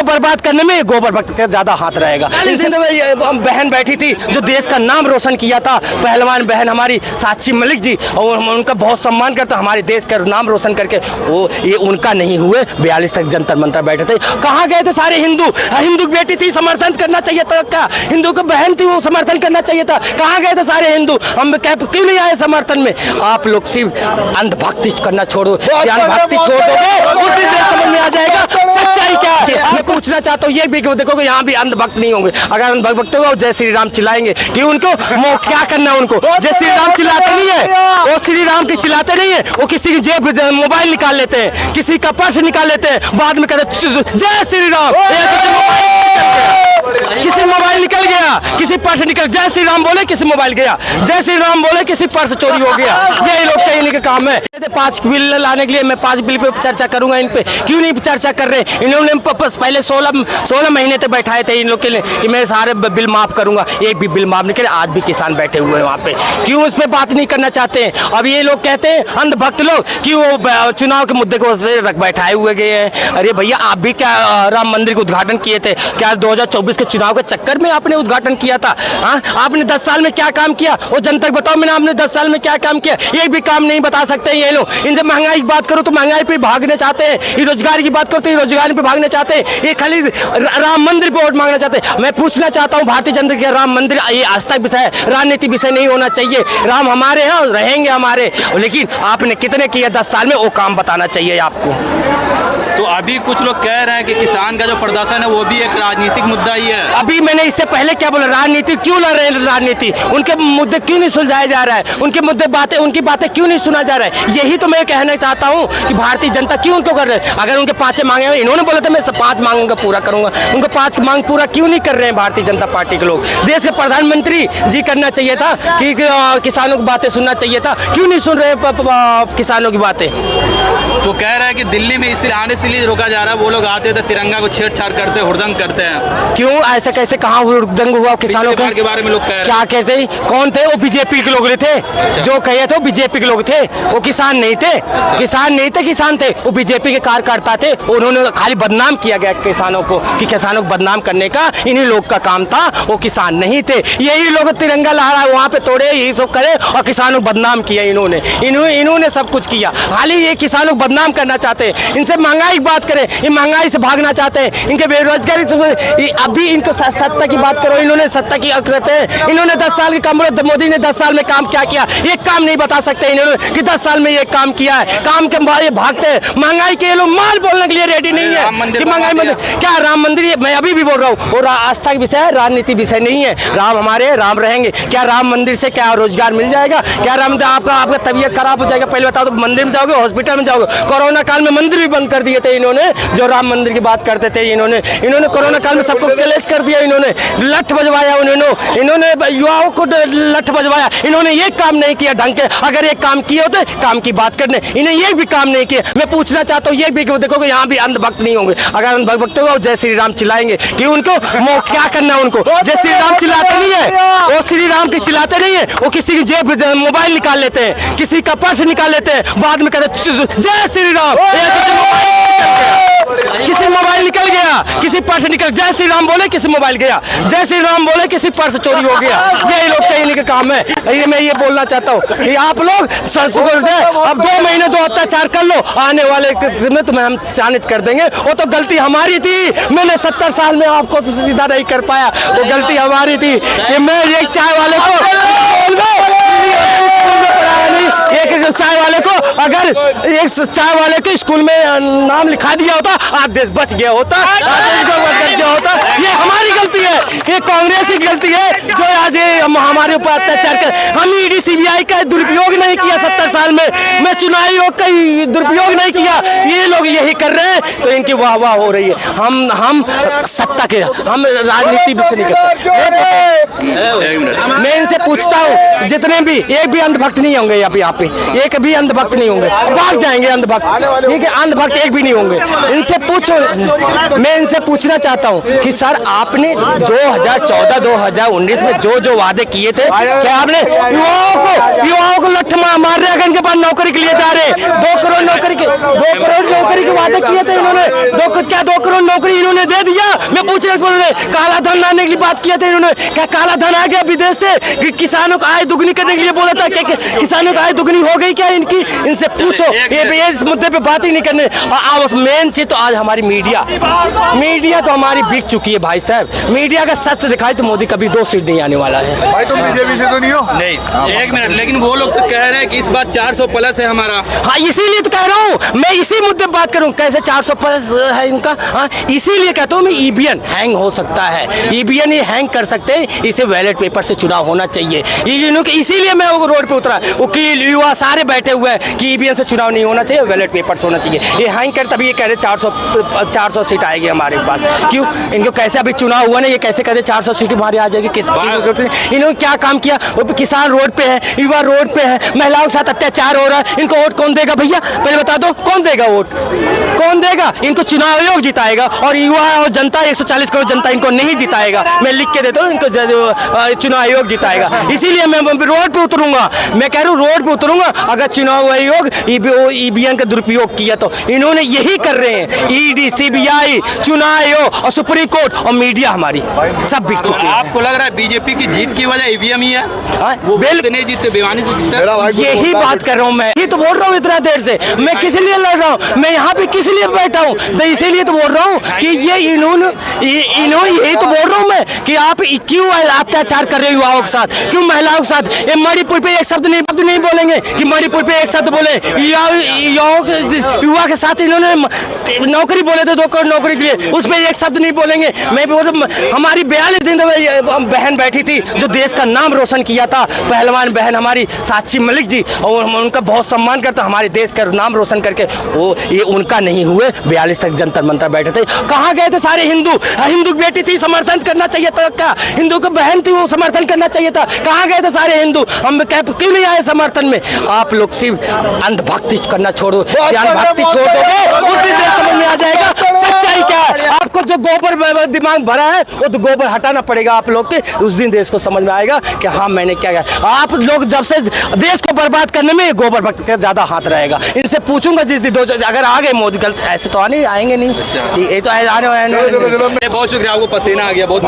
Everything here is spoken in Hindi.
बर्बाद करने में गोबर भक्त का ज्यादा हाथ रहेगा। बहन बैठी थी जो देश का नाम रोशन किया था, पहलवान बहन हमारी साक्षी मलिक जी, और हम उनका बहुत सम्मान करते, हमारे देश का नाम रोशन करके वो ये उनका नहीं हुए। 42 तक जंतर मंतर बैठे थे, कहाँ गए थे सारे हिंदू? हिंदू बेटी थी, समर्थन करना चाहिए था, क्या हिंदू की बहन थी वो समर्थन करना चाहिए था, कहाँ गए थे सारे हिंदू? हम क्यों नहीं आए समर्थन में? आप लोग सिर्फ अंधभक्ति करना छोड़ो, ज्ञान भक्ति छोड़ दोगे उस दिन समझ में आ जाएगा सच्चाई क्या है। मैं पूछना चाहता हूँ ये भी देखो यहाँ भी अंधभक्त नहीं होंगे, अगर अंधभक्त होगा जय श्री राम चिल्लाएंगे कि उनको क्या करना है, उनको जय श्री राम चिल्लाते नहीं है, वो श्री राम की चिल्लाते नहीं है, वो किसी की जेब मोबाइल निकाल लेते हैं, किसी का पर्स निकाल लेते हैं, बाद में कहते जय श्री राम, किसी मोबाइल निकल गया, किसी पर्स निकल, जय श्री राम बोले किसी मोबाइल गया, जय श्री राम बोले किसी पर्स चोरी हो गया। यही लोग कहने का काम है। 5 बिल लाने के लिए मैं 5 बिल पे चर्चा करूंगा, इन पे क्यों नहीं चर्चा कर रहे? इन्होंने पहले 16 महीने तक बैठाए थे इन लोग के लिए कि मैं सारे बिल माफ करूंगा, एक भी बिल माफ नहीं करे। आज भी किसान बैठे हुए हैं वहाँ पे, क्यों इस पे बात नहीं करना चाहते हैं? अब ये लोग कहते हैं अंधभक्त लोग कि वो चुनाव के मुद्दे को रख बैठाए हुए गए हैं। अरे भैया आप भी क्या राम मंदिर का उद्घाटन किए थे? क्या 2024 के चुनाव के चक्कर में आपने उद्घाटन किया था? हाँ, आपने 10 साल में क्या काम किया वो जनता को बताओ। मैंने आपने 10 साल में क्या काम किया? एक भी काम नहीं बता सकते ये लोग। इनसे महंगाई की बात करो तो महंगाई पे भागने चाहते हैं, रोजगार की बात करो तो रोजगार पे भागने चाहते हैं, ये खाली राम मंदिर पे वोट मांगना चाहते हैं। मैं पूछना चाहता हूँ भारतीय जनता पार्टी राम मंदिर ये आस्था विषय है, राजनीति विषय नहीं होना चाहिए। राम हमारे हैं और रहेंगे हमारे, लेकिन आपने कितने किया 10 साल में वो काम बताना चाहिए आपको। तो अभी कुछ लोग कह रहे हैं कि किसान का जो प्रदर्शन है वो भी एक राजनीतिक मुद्दा ही है। अभी मैंने इससे पहले क्या बोला? राजनीति क्यों लड़ रहे हैं? राजनीति उनके मुद्दे क्यों नहीं सुलझाया जा रहा है? उनके मुद्दे बातें उनकी बातें क्यों नहीं सुना जा रहा है? यही तो मैं कहना चाहता हूँ कि भारतीय जनता क्यों उनको कर रहे हैं? अगर उनके 5 मांगे, इन्होंने बोला था मैं 5 मांगूंगा पूरा करूंगा, उनको 5 मांग पूरा क्यों नहीं कर रहे हैं भारतीय जनता पार्टी के लोग? देश के प्रधानमंत्री जी करना चाहिए था कि किसानों की बातें सुनना चाहिए था, क्यों नहीं सुन रहे किसानों की बातें? तो कह रहा है कि दिल्ली में इसलिए आने से लिए रोका जा रहा है, वो लोग आते तो तिरंगा को छेड़छाड़ करते, हुड़दंग करते हैं। क्यों ऐसा कैसे? कहाँ हुड़दंग हुआ किसानों के बारे में? लोग कह रहे क्या कहते हैं? कौन थे वो? बीजेपी के लोग थे। अच्छा। जो कहे थे वो बीजेपी के लोग थे, वो किसान नहीं थे। अच्छा। किसान नहीं थे, किसान थे, वो बीजेपी के कार्यकर्ता थे। उन्होंने खाली बदनाम किया गया किसानों को कि किसानों को बदनाम करने का इन्हीं लोग का काम था, वो किसान नहीं थे। यही लोग तिरंगा लहरा वहाँ पे तोड़े, यही सब करे और किसानों को बदनाम किया इन्होंने सब कुछ किया। खाली ये किसानों को बदनाम करना चाहते हैं। इनसे महंगाई की बात करें, ये महंगाई से भागना चाहते हैं, इनके बेरोजगारी से। अभी इनको सत्ता की बात करो, इन्होंने सत्ता की कहते हैं, इन्होंने 10 साल के काम, मोदी ने 10 साल में काम क्या किया? एक काम नहीं बता सकते इन्होंने कि 10 साल में ये काम किया है। काम के ये भागते हैं, महंगाई के लोग माल बोलने के लिए रेडी नहीं है कि महंगाई मंदिर क्या राम मंदिर। मैं अभी भी बोल रहा हूँ, और आस्था का विषय है, राजनीति विषय नहीं है। राम हमारे, राम रहेंगे। क्या राम मंदिर से क्या रोजगार मिल जाएगा? क्या राम आपका तबीयत खराब हो जाएगा? पहले बताओ तो मंदिर में जाओगे, हॉस्पिटल में जाओगे? कोरोना काल में मंदिर भी बंद कर दिए थे इन्होंने, जो राम मंदिर की बात करते थे इन्होंने कोरोना काल में सबको क्लेश कर दिया, इन्होंने लठ बजवाया, इन्होंने युवाओं को लठ बजवाया। इन्होंने ये काम नहीं किया ढंग के। अगर एक काम किए होते, काम की बात करने, इन्हें ये भी काम नहीं किया। मैं पूछना चाहता हूँ ये भी देखो यहाँ भी अंधभक्त नहीं होंगे। अगर अंधभक्त होगा जय श्री राम चिल्लाएंगे कि उनको क्या करना है? उनको जय श्री राम चिल्लाते नहीं है, वो श्री राम की चिल्लाते नहीं है, वो किसी की जेब मोबाइल निकाल लेते हैं, किसी का पर्स निकाल लेते हैं, बाद में कहते जय श्री राम, किसी मोबाइल निकल गया, किसी पर्स निकल, जय श्री राम बोले किसी मोबाइल गया, जय श्री राम बोले किसी पर्स चोरी हो गया। यही लोग कहने का काम है। ये मैं ये बोलना चाहता हूँ कि आप लोग अब 2 महीने 2 अत्याचार कर लो, आने वाले में तुम्हें हम शानित कर देंगे। वो तो गलती हमारी थी, मैंने 70 साल में आपको सीधा नहीं कर पाया, वो गलती हमारी थी। ये मैं एक चाय वाले को एक चाय वाले को अगर एक चाय वाले के स्कूल में नाम लिखा दिया होता, आज देश बच गया होता, ये हमारी गलती है, ये कांग्रेस की गलती है जो आज हमारे ऊपर अत्याचार कर। हम ईडी सीबीआई का दुरुपयोग नहीं किया 70 साल में, मैं चुनाव आयोग का दुरुपयोग नहीं किया, ये लोग यही कर रहे हैं तो इनकी वाह वाह हो रही है। हम सत्ता के, हम राजनीति से नहीं करते। मैं इनसे पूछता हूँ, जितने भी एक भी अंधभक्त नहीं होंगे यहाँ पे, एक भी अंधभक्त नहीं होंगे, भाग जाएंगे अंधभक्त, ठीक है? अंधभक्त एक भी नहीं होंगे। इनसे पूछो, मैं इनसे पूछना चाहता हूँ कि सर आपने 2014-2019 में जो वादे किए थे, क्या आपने युवाओं को लठ मार रहे हैं, इनके पास नौकरी के लिए जा रहे हैं, 2 करोड़ नौकरी के वादे किए थे इन्होंने, 2 करोड़ नौकरी इन्होंने दे दिया? पूछ रहे बोल रहे काला धन लाने के लिए बात किया था इन्होंने, क्या काला धन आ गया विदेश से कि किसानों को आय दुगनी करने के लिए बोला था? क्या किसानों की आय दुगनी हो गई क्या इनकी? इनसे पूछो, ये इस मुद्दे पे बात ही नहीं करने। मेन चीज तो आज हमारी मीडिया तो हमारी बिक चुकी है भाई साहब। मीडिया का सच दिखाई तो मोदी कभी 2 सीट नहीं आने वाला है। भाई तुम बीजेपी से तो नहीं हो? नहीं, एक मिनट, लेकिन वो लोग तो कह रहे हैं कि इस बार 400 प्लस है हमारा। हाँ, इसीलिए तो कह रहा हूँ मैं, इसी मुद्दे पे बात करूँ। कैसे 400 प्लस है इनका? हाँ, इसीलिए कहता हूँ मैं, ईवीएम हैंग हो सकता है, ईवीएम ही हैंग कर सकते हैं। इसे बैलेट पेपर से चुनाव होना चाहिए, इसीलिए मैं वो रोड पे उतरा। वकील युवा सारे बैठे हुए हैं कि ईवीएम से चुनाव नहीं होना चाहिए, बैलेट पेपर से होना चाहिए। ये हैंग कर तभी ये कह रहे 400 सीट आएगी हमारे पास। क्यों? इनको कैसे अभी चुनाव हुआ ना, ये कैसे कहते 400 सीट हमारी आ जाएगी? इन्होंने क्या काम किया? किसान रोड पे है, युवा रोड पे है, महिलाओं के साथ अत्याचार हो रहा है। इनको वोट कौन देगा भैया? पहले बता दो, कौन देगा वोट? कौन देगा? इनको चुनाव आयोग जिताएगा और युवा और जनता 140 करोड़ जनता इनको नहीं जिताएगा। मैं लिख के देता हूँ, इनको चुनाव आयोग जिताएगा। इसीलिए मैं रोड पे उतरूंगा। मैं कह रहा हूँ रोड पे उतरूंगा। अगर चुनाव आयोग ईवीएम का दुरुपयोग किया तो इन्होंने यही कर रहे हैं। ईडी, सीबीआई, चुनाव आयोग और सुप्रीम कोर्ट और मीडिया हमारी सब बिक चुके हैं। आपको लग रहा है बीजेपी की जीत की वजह ईवीएम ही है? वो से नहीं जीतते, बेईमानी से जीतते। यही बात कर रहा हूँ मैं, ये तो बोल रहा हूँ इतना देर से। मैं किस लिए लड़ रहा हूँ? मैं यहाँ पे किस लिए बैठा हूँ? तो इसीलिए तो बोल रहा हूँ कि ये इन्होंने यही तो बोल रहा हूँ मैं कि आप क्यों अत्याचार कर रहे हो युवाओं के साथ, क्यों महिलाओं के साथ? ये मणिपुर पे एक शब्द नहीं बोलेंगे कि मणिपुर पे एक शब्द बोले। युवा के साथ इन्होंने नौकरी बोले थे, 2 करोड़ नौकरी के लिए, उस पर एक शब्द नहीं बोलेंगे। मैं हमारी 42 दिन बहन बैठी थी जो देश का नाम रोशन किया था, पहलवान बहन हमारी साक्षी मलिक जी, और हम उनका बहुत सम्मान करते, हमारे देश का नाम रोशन करके वो ये उनका नहीं हुए। 42 तक जंतर मंतर बैठे थे। कहाँ गए थे सारे हिंदू बेटी थी, समर्थन करना चाहिए था। क्या हिंदू की बहन थी, वो समर्थन करना चाहिए था? कहाँ गए थे सारे हिंदू? हम क्यों नहीं आए समर्थन में? आप लोग सिर्फ अंधभक्ति करना छोड़ो, भक्ति छोड़ दोगे उस दिन समझ में आ जाएगा सच्चाई क्या है। आपको जो गोबर दिमाग भरा है वो तो गोबर हटाना पड़ेगा आप लोग के, उस दिन देश को समझ में आएगा कि हाँ मैंने क्या किया। आप लोग जब से देश को बर्बाद करने में गोबर भक्त का ज्यादा हाथ रहेगा। इनसे पूछूंगा जिस दिन अगर आ गए मोदी, गलत ऐसे तो आएंगे नहीं, ये तो आने बहुत शुक्रिया, आपको पसीना आ गया बहुत।